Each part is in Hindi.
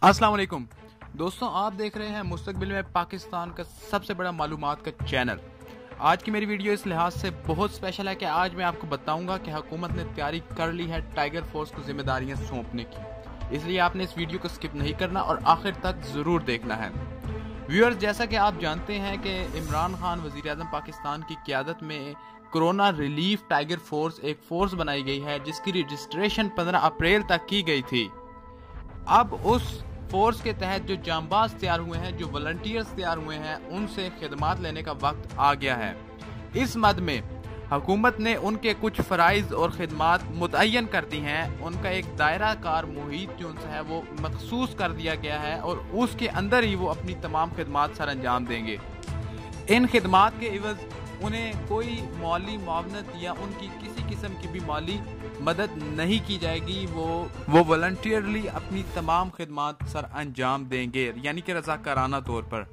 अस्सलाम वालेकुम दोस्तों, आप देख रहे हैं मुस्तकबिल में पाकिस्तान का सबसे बड़ा मालूमात का चैनल। आज की मेरी वीडियो इस लिहाज से बहुत स्पेशल है कि आज मैं आपको बताऊंगा कि हुकूमत ने तैयारी कर ली है टाइगर फोर्स को जिम्मेदारियां सौंपने की। इसलिए आपने इस वीडियो को स्किप नहीं करना और आखिर तक ज़रूर देखना है। व्यूअर्स, जैसा कि आप जानते हैं कि इमरान खान वज़ीर आज़म पाकिस्तान की क़यादत में कोरोना रिलीफ टाइगर फोर्स एक फोर्स बनाई गई है जिसकी रजिस्ट्रेशन 15 अप्रैल तक की गई थी। अब उस फोर्स के तहत जो जांबाज तैयार हुए हैं, जो वॉलंटियर्स तैयार हुए हैं, उनसे खिदमात लेने का वक्त आ गया है। इस मद में हुकूमत ने उनके कुछ फ़राइज़ और खिदमात मुतय्यन कर दी हैं। उनका एक दायरा कार मुहित जो उनसे है वो मखसूस कर दिया गया है और उसके अंदर ही वो अपनी तमाम खिदमात सर अंजाम देंगे। इन खिदमात के इवज़ उन्हें कोई माली मुआवनत या उनकी किसी किस्म की भी माली मदद नहीं की जाएगी। वो वॉलंटियरली अपनी तमाम खिदमात सर अंजाम देंगे, यानी कि रज़ाकाराना तौर पर।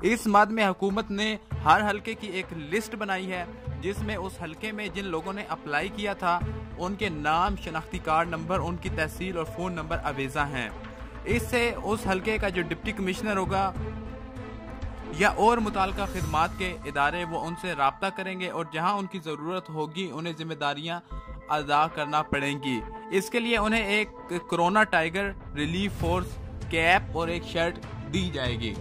इस मद में हुकूमत ने हर हलके की एक लिस्ट बनाई है जिसमें उस हलके में जिन लोगों ने अप्लाई किया था उनके नाम, शनाख्ती कार्ड नंबर, उनकी तहसील और फ़ोन नंबर अवेजा हैं। इससे उस हलके का जो डिप्टी कमिश्नर होगा या और मुताल्लिका खिदमात के इदारे वो उनसे रब्ता करेंगे और जहां उनकी ज़रूरत होगी उन्हें जिम्मेदारियां अदा करना पड़ेंगी। इसके लिए उन्हें एक corona tiger relief force cap और एक शर्ट दी जाएगी।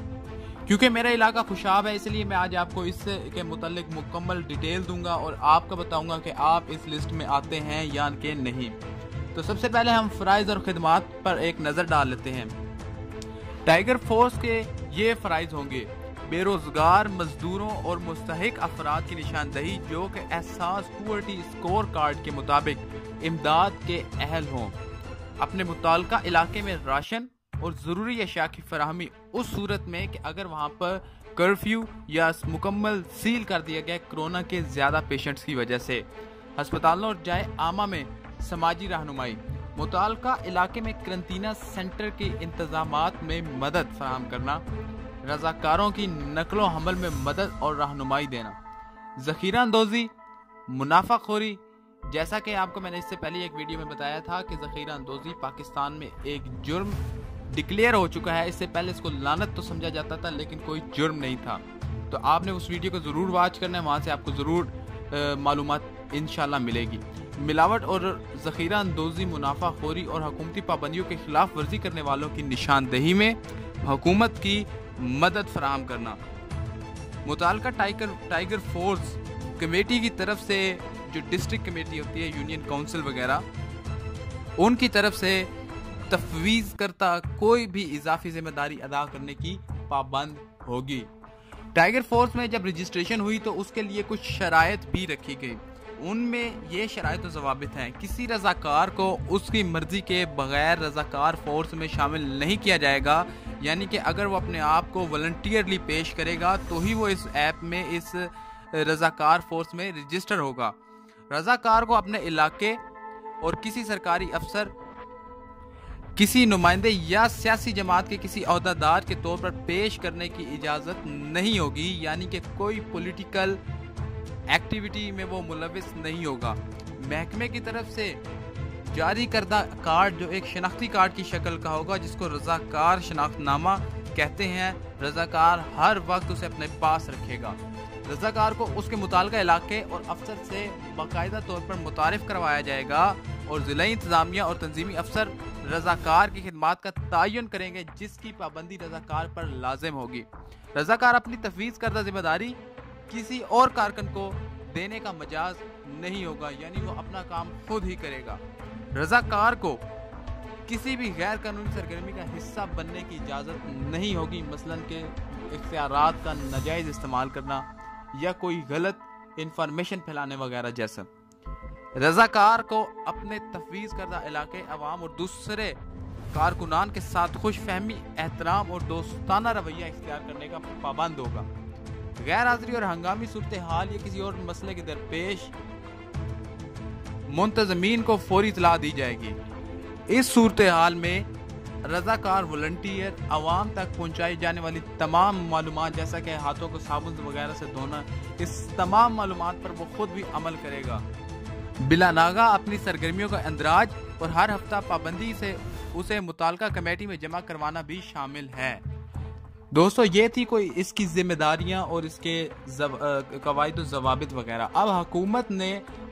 क्योंकि मेरा इलाका खुशाब है, इसलिए मैं आज आपको इसके मुताल्लिक मुकम्मल डिटेल दूंगा और आपको बताऊंगा कि आप इस लिस्ट में आते हैं या कि नहीं। तो सबसे पहले हम फ़राइज़ और खिदमात पर एक नज़र डाल लेते हैं। टाइगर फोर्स के ये फ़राइज़ होंगे: बेरोजगार मजदूरों और मुस्तहिक अफराद की निशानदही जो कि एहसास पुअर्टी स्कोर कार्ड के मुताबिक इमदाद के अहल हों। अपने मुताल्लिका इलाके में राशन और ज़रूरी अशिया की फराहमी उस सूरत में कि अगर वहाँ पर कर्फ्यू या मुकम्मल सील कर दिया गया कोरोना के ज़्यादा पेशेंट्स की वजह से। हस्पतालों और जाए आमा में समाजी रहनुमाई, मुताल्लिका इलाके में करंतना सेंटर के इंतजामात में मदद फराहम करना, रज़ाकारों की नकलो हमल में मदद और रहनुमाई देना, ज़ख़ीरा अंदोज़ी, मुनाफाखोरी। जैसा कि आपको मैंने इससे पहले एक वीडियो में बताया था कि ज़ख़ीरा अंदोज़ी पाकिस्तान में एक जुर्म डिक्लेयर हो चुका है। इससे पहले इसको लानत तो समझा जाता था लेकिन कोई जुर्म नहीं था। तो आपने उस वीडियो को ज़रूर वॉच करना है, वहाँ से आपको ज़रूर मालूमात इंशाल्लाह मिलेगी। मिलावट और ज़ख़ीरा अंदोज़ी, मुनाफाखोरी और हुकूमती पाबंदियों के खिलाफ वर्जी करने वालों की निशानदही में हुकूमत की मदद फराहम करना। मुताल्लिका टाइगर फोर्स कमेटी की तरफ से जो डिस्ट्रिक्ट कमेटी होती है, यूनियन काउंसिल वगैरह, उनकी तरफ से तफवीज़ करता कोई भी इजाफी जिम्मेदारी अदा करने की पाबंद होगी। टाइगर फोर्स में जब रजिस्ट्रेशन हुई तो उसके लिए कुछ शराइत भी रखी गई। उनमें ये शराइत और ज़वाबित हैं: किसी रज़ाकार को उसकी मर्जी के बगैर रज़ाकार फोर्स में शामिल नहीं किया जाएगा, यानी कि अगर वो अपने आप को वॉलंटियरली पेश करेगा तो ही वो इस ऐप में, इस रज़ाकार फोर्स में रजिस्टर होगा। रज़ाकार को अपने इलाके और किसी सरकारी अफसर, किसी नुमाइंदे या सियासी जमात के किसी अहदेदार के तौर पर पेश करने की इजाज़त नहीं होगी, यानी कि कोई पॉलिटिकल एक्टिविटी में वो मुलविस नहीं होगा। महकमे की तरफ से जारी करदा कार्ड जो एक शनाख्ती कार्ड की शक्ल का होगा, जिसको रज़ाकार शनाख्तनामा कहते हैं, रज़ाकार हर वक्त उसे अपने पास रखेगा। रज़ाकार को उसके मुताल्लिका इलाके और अफसर से बाकायदा तौर पर मुतारिफ करवाया जाएगा और ज़िलाई इंतज़ामिया और तंजीमी अफसर रज़ाकार की खिदमात का तयन करेंगे जिसकी पाबंदी रज़ाकार पर लाजिम होगी। रज़ाकार अपनी तफवीज़ करदा जिम्मेदारी किसी और कारकुन को देने का मजाज नहीं होगा, यानी वो अपना काम खुद ही करेगा। रज़ाकार को किसी भी गैर कानूनी सरगर्मी का हिस्सा बनने की इजाज़त नहीं होगी, मसलन के इख्तियारात का नाजायज़ इस्तेमाल करना या कोई गलत इंफॉर्मेशन फैलाने वगैरह जैसा। रज़ाकार को अपने तफवीज़ करदा इलाके, अवाम और दूसरे कारकुनान के साथ खुश फहमी, एहतराम और दोस्ताना रवैया इख्तियार करने का पाबंद होगा। गैर हाज़िरी और हंगामी सूरत हाल या किसी और मसले के दरपेश मुंतज़मीन को फौरी इत्तला दी जाएगी। इस सूरत हाल में रज़ाकार वॉलंटियर अवाम तक पहुंचाई जाने वाली तमाम मालूमात, जैसा कि हाथों को साबुन वगैरह से धोना, इस तमाम मालूमात पर वो खुद भी अमल करेगा। बिलानागा अपनी सरगर्मियों का अंदराज और हर हफ्ता पाबंदी से उसे मुताल्लिका कमेटी में जमा करवाना भी शामिल है। दोस्तों ये थी कोई इसकी जिम्मेदारियां और इसके कवायद व ज़वाबित वगैरह। अब हुकूमत ने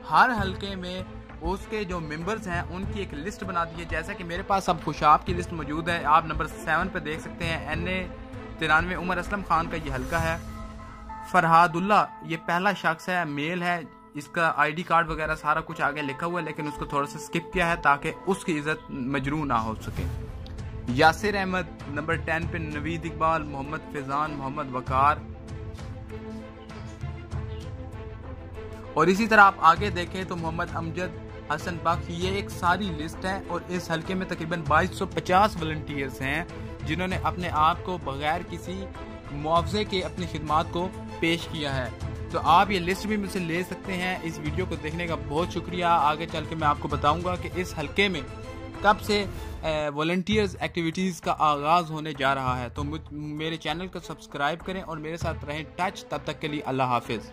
हर हलके में उसके जो मेंबर्स हैं उनकी एक लिस्ट बना दी है। जैसा कि मेरे पास अब खुशाब की लिस्ट मौजूद है, आप नंबर 7 पे देख सकते हैं। NA 93 उमर असलम खान का ये हलका है। फरहादुल्ला ये पहला शख्स है, मेल है, इसका ID कार्ड वगैरह सारा कुछ आगे लिखा हुआ है, लेकिन उसको थोड़ा सा स्किप किया है ताकि उसकी इज्जत मजरू ना हो सके। यासिर अहमद नंबर 10 पे, नवीद इकबाल, मोहम्मद फैजान, मोहम्मद वकार। और इसी तरह आप आगे देखें तो मोहम्मद अमजद, हसन बख्श, ये एक सारी लिस्ट है। और इस हलके में तकरीबन 2250 वॉलंटियर्स हैं जिन्होंने अपने आप को बगैर किसी मुआवजे के अपनी खिदमात को पेश किया है। तो आप ये लिस्ट भी मुझसे ले सकते हैं। इस वीडियो को देखने का बहुत शुक्रिया। आगे चल के मैं आपको बताऊंगा कि इस हलके में कब से वॉलंटियर्स एक्टिविटीज़ का आगाज़ होने जा रहा है। तो मेरे चैनल को सब्सक्राइब करें और मेरे साथ रहें टच। तब तक के लिए अल्लाह हाफिज़।